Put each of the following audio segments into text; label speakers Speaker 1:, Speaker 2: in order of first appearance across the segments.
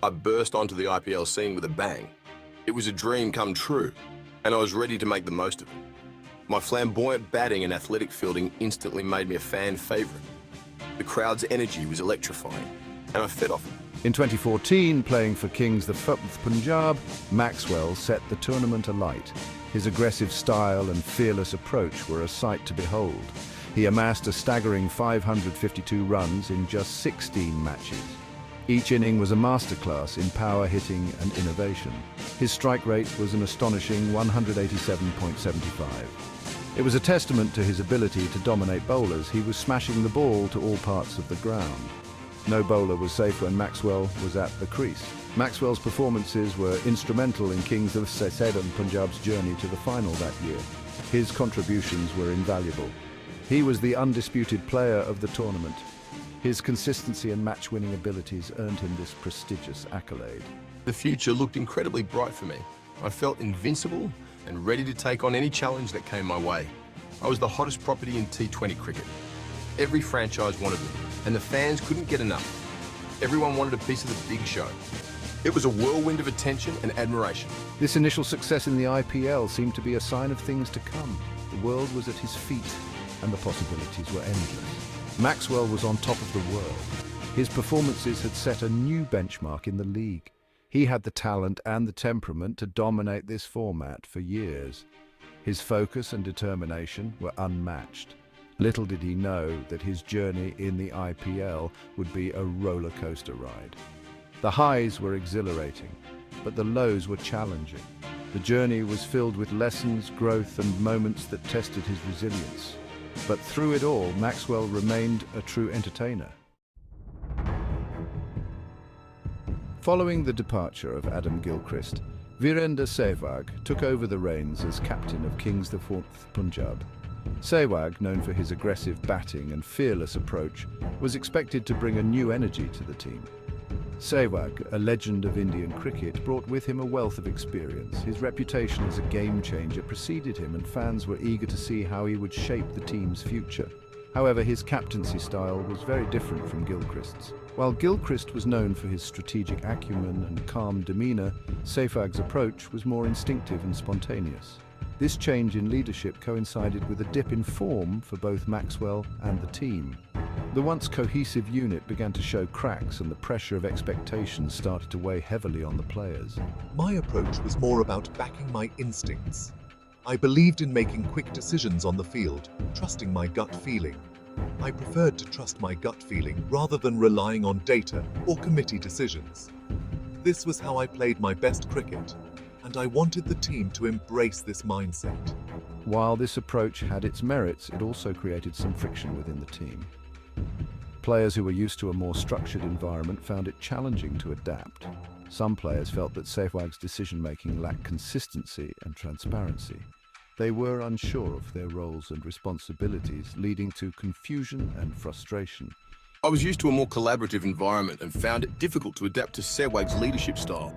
Speaker 1: I burst onto the IPL scene with a bang. It was a dream come true, and I was ready to make the most of it. My flamboyant batting and athletic fielding instantly made me a fan favourite. The crowd's energy was electrifying, and I fed off it.
Speaker 2: In 2014, playing for Kings the 4th Punjab, Maxwell set the tournament alight. His aggressive style and fearless approach were a sight to behold. He amassed a staggering 552 runs in just 16 matches. Each inning was a masterclass in power hitting and innovation. His strike rate was an astonishing 187.75. It was a testament to his ability to dominate bowlers. He was smashing the ball to all parts of the ground. No bowler was safe when Maxwell was at the crease. Maxwell's performances were instrumental in Kings of 4th Punjab's journey to the final that year. His contributions were invaluable. He was the undisputed player of the tournament. His consistency and match-winning abilities earned him this prestigious accolade.
Speaker 1: The future looked incredibly bright for me. I felt invincible and ready to take on any challenge that came my way. I was the hottest property in T20 cricket. Every franchise wanted me, and the fans couldn't get enough. Everyone wanted a piece of the big show. It was a whirlwind of attention and admiration.
Speaker 2: This initial success in the IPL seemed to be a sign of things to come. The world was at his feet, and the possibilities were endless. Maxwell was on top of the world. His performances had set a new benchmark in the league. He had the talent and the temperament to dominate this format for years. His focus and determination were unmatched. Little did he know that his journey in the IPL would be a roller coaster ride. The highs were exhilarating, but the lows were challenging. The journey was filled with lessons, growth, and moments that tested his resilience. But through it all, Maxwell remained a true entertainer. Following the departure of Adam Gilchrist, Virender Sehwag took over the reins as captain of Kings the 4th Punjab. Sehwag, known for his aggressive batting and fearless approach, was expected to bring a new energy to the team. Sehwag, a legend of Indian cricket, brought with him a wealth of experience. His reputation as a game-changer preceded him, and fans were eager to see how he would shape the team's future. However, his captaincy style was very different from Gilchrist's. While Gilchrist was known for his strategic acumen and calm demeanour, Sehwag's approach was more instinctive and spontaneous. This change in leadership coincided with a dip in form for both Maxwell and the team. The once cohesive unit began to show cracks, and the pressure of expectations started to weigh heavily on the players.
Speaker 3: My approach was more about backing my instincts. I believed in making quick decisions on the field, trusting my gut feeling. I preferred to trust my gut feeling rather than relying on data or committee decisions. This was how I played my best cricket, and I wanted the team to embrace this mindset.
Speaker 2: While this approach had its merits, it also created some friction within the team. Players who were used to a more structured environment found it challenging to adapt. Some players felt that Sehwag's decision-making lacked consistency and transparency. They were unsure of their roles and responsibilities, leading to confusion and frustration.
Speaker 1: I was used to a more collaborative environment and found it difficult to adapt to Sehwag's leadership style.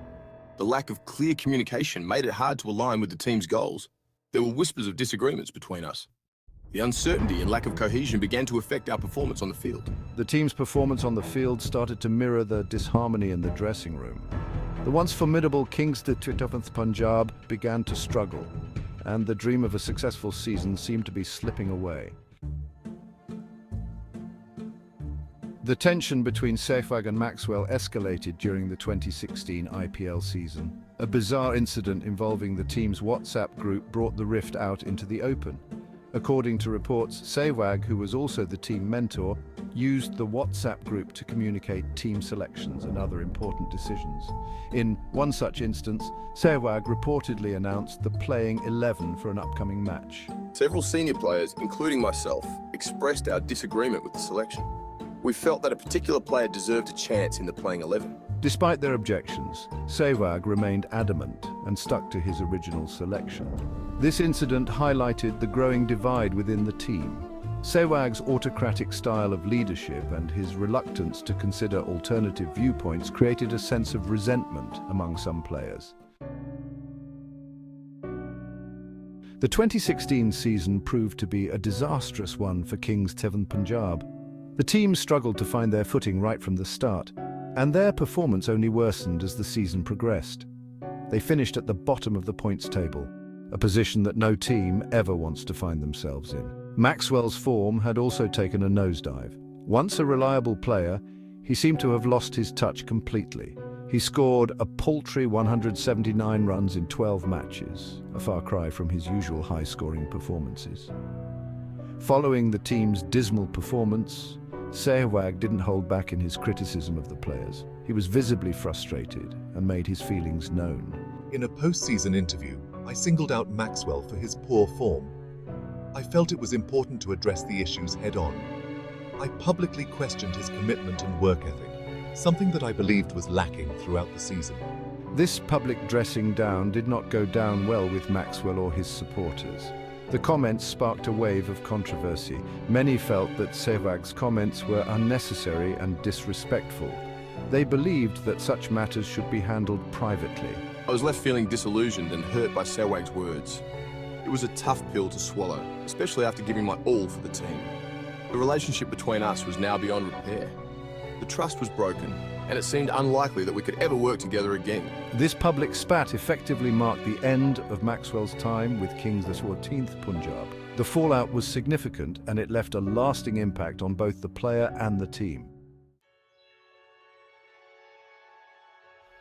Speaker 1: The lack of clear communication made it hard to align with the team's goals. There were whispers of disagreements between us. The uncertainty and lack of cohesion began to affect our performance on the field.
Speaker 2: The team's performance on the field started to mirror the disharmony in the dressing room. The once formidable Kings the 4th Punjab began to struggle, and the dream of a successful season seemed to be slipping away. The tension between Sehwag and Maxwell escalated during the 2016 IPL season. A bizarre incident involving the team's WhatsApp group brought the rift out into the open. According to reports, Sehwag, who was also the team mentor, used the WhatsApp group to communicate team selections and other important decisions. In one such instance, Sehwag reportedly announced the playing 11 for an upcoming match.
Speaker 1: Several senior players, including myself, expressed our disagreement with the selection. We felt that a particular player deserved a chance in the playing 11.
Speaker 2: Despite their objections, Sehwag remained adamant and stuck to his original selection. This incident highlighted the growing divide within the team. Sehwag's autocratic style of leadership and his reluctance to consider alternative viewpoints created a sense of resentment among some players. The 2016 season proved to be a disastrous one for Kings 4th Punjab. The team struggled to find their footing right from the start. And their performance only worsened as the season progressed. They finished at the bottom of the points table, a position that no team ever wants to find themselves in. Maxwell's form had also taken a nosedive. Once a reliable player, he seemed to have lost his touch completely. He scored a paltry 179 runs in 12 matches, a far cry from his usual high-scoring performances. Following the team's dismal performance, Sehwag didn't hold back in his criticism of the players. He was visibly frustrated and made his feelings known.
Speaker 3: In a post-season interview, I singled out Maxwell for his poor form. I felt it was important to address the issues head-on. I publicly questioned his commitment and work ethic, something that I believed was lacking throughout the season.
Speaker 2: This public dressing down did not go down well with Maxwell or his supporters. The comments sparked a wave of controversy. Many felt that Sehwag's comments were unnecessary and disrespectful. They believed that such matters should be handled privately.
Speaker 1: I was left feeling disillusioned and hurt by Sehwag's words. It was a tough pill to swallow, especially after giving my all for the team. The relationship between us was now beyond repair. The trust was broken, and it seemed unlikely that we could ever work together again.
Speaker 2: This public spat effectively marked the end of Maxwell's time with Kings the 14th Punjab. The fallout was significant, and it left a lasting impact on both the player and the team.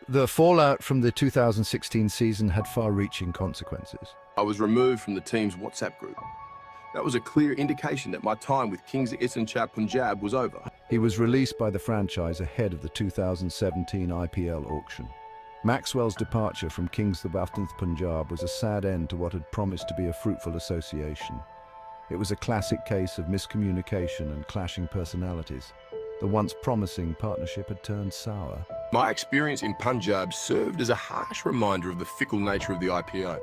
Speaker 2: The fallout from the 2016 season had far-reaching consequences.
Speaker 1: I was removed from the team's WhatsApp group. That was a clear indication that my time with Kings Punjab was over.
Speaker 2: He was released by the franchise ahead of the 2017 IPL auction. Maxwell's departure from Kings the 14th Punjab was a sad end to what had promised to be a fruitful association. It was a classic case of miscommunication and clashing personalities. The once promising partnership had turned sour.
Speaker 1: My experience in Punjab served as a harsh reminder of the fickle nature of the IPO.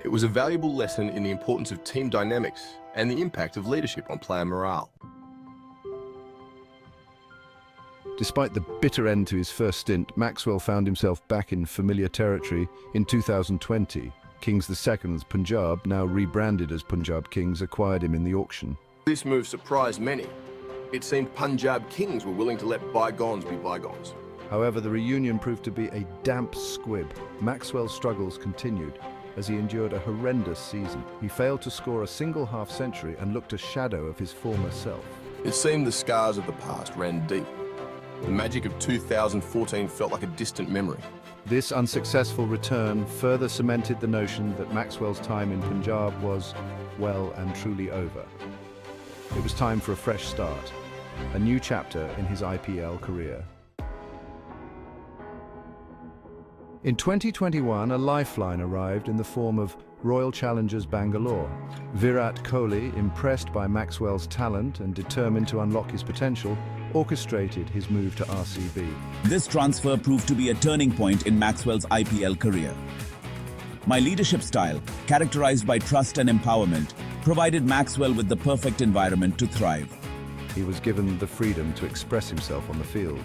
Speaker 1: It was a valuable lesson in the importance of team dynamics and the impact of leadership on player morale.
Speaker 2: Despite the bitter end to his first stint, Maxwell found himself back in familiar territory in 2020. Kings II's Punjab, now rebranded as PunjabKings, acquired him in the auction.
Speaker 1: This move surprised many. It seemed PunjabKings were willing to let bygones be bygones.
Speaker 2: However, the reunion proved to be a damp squib. Maxwell's struggles continued as he endured a horrendous season. He failed to score a single half-century and looked a shadow of his former self.
Speaker 1: It seemed the scars of the past ran deep. The magic of 2014 felt like a distant memory.
Speaker 2: This unsuccessful return further cemented the notion that Maxwell's time in Punjab was well and truly over. It was time for a fresh start, a new chapter in his IPL career. In 2021, a lifeline arrived in the form of Royal Challengers Bangalore. Virat Kohli, impressed by Maxwell's talent and determined to unlock his potential, orchestrated his move to RCB.
Speaker 4: This transfer proved to be a turning point in Maxwell's IPL career. My leadership style, characterized by trust and empowerment, provided Maxwell with the perfect environment to thrive.
Speaker 2: He was given the freedom to express himself on the field.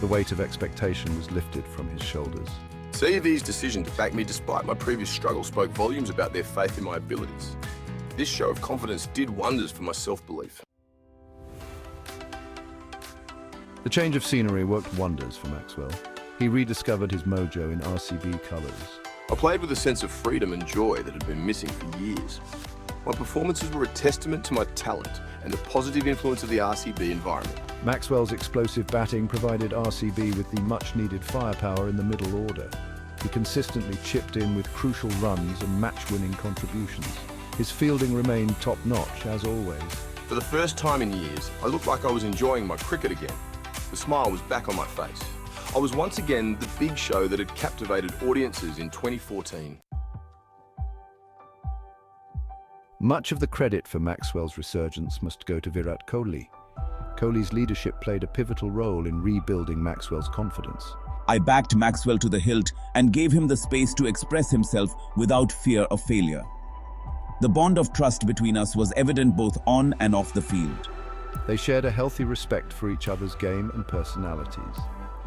Speaker 2: The weight of expectation was lifted from his shoulders.
Speaker 1: CV's decision to back me despite my previous struggle spoke volumes about their faith in my abilities. This show of confidence did wonders for my self-belief.
Speaker 2: The change of scenery worked wonders for Maxwell. He rediscovered his mojo in RCB colours.
Speaker 1: I played with a sense of freedom and joy that had been missing for years. My performances were a testament to my talent and the positive influence of the RCB environment.
Speaker 2: Maxwell's explosive batting provided RCB with the much-needed firepower in the middle order. He consistently chipped in with crucial runs and match-winning contributions. His fielding remained top-notch, as always.
Speaker 1: For the first time in years, I looked like I was enjoying my cricket again. The smile was back on my face. I was once again the big show that had captivated audiences in 2014.
Speaker 2: Much of the credit for Maxwell's resurgence must go to Virat Kohli. Kohli's leadership played a pivotal role in rebuilding Maxwell's confidence.
Speaker 4: I backed Maxwell to the hilt and gave him the space to express himself without fear of failure. The bond of trust between us was evident both on and off the field.
Speaker 2: They shared a healthy respect for each other's game and personalities.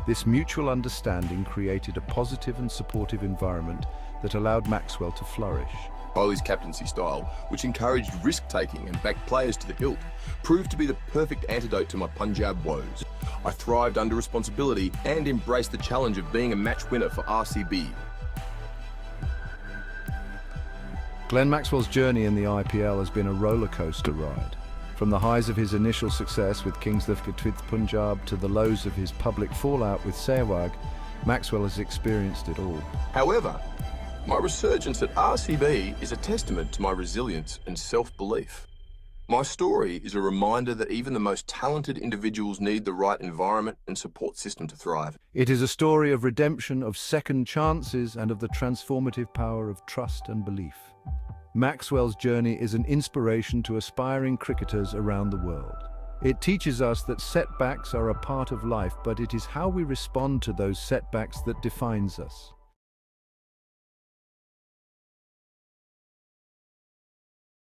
Speaker 2: This mutual understanding created a positive and supportive environment that allowed Maxwell to flourish.
Speaker 1: Kohli's captaincy style, which encouraged risk-taking and backed players to the hilt, proved to be the perfect antidote to my Punjab woes. I thrived under responsibility and embraced the challenge of being a match winner for RCB.
Speaker 2: Glenn Maxwell's journey in the IPL has been a rollercoaster ride. From the highs of his initial success with Kings of Punjab to the lows of his public fallout with Sehwag, Maxwell has experienced it all.
Speaker 1: However, my resurgence at RCB is a testament to my resilience and self-belief. My story is a reminder that even the most talented individuals need the right environment and support system to thrive.
Speaker 2: It is a story of redemption, of second chances, and of the transformative power of trust and belief. Maxwell's journey is an inspiration to aspiring cricketers around the world. It teaches us that setbacks are a part of life, but it is how we respond to those setbacks that defines us.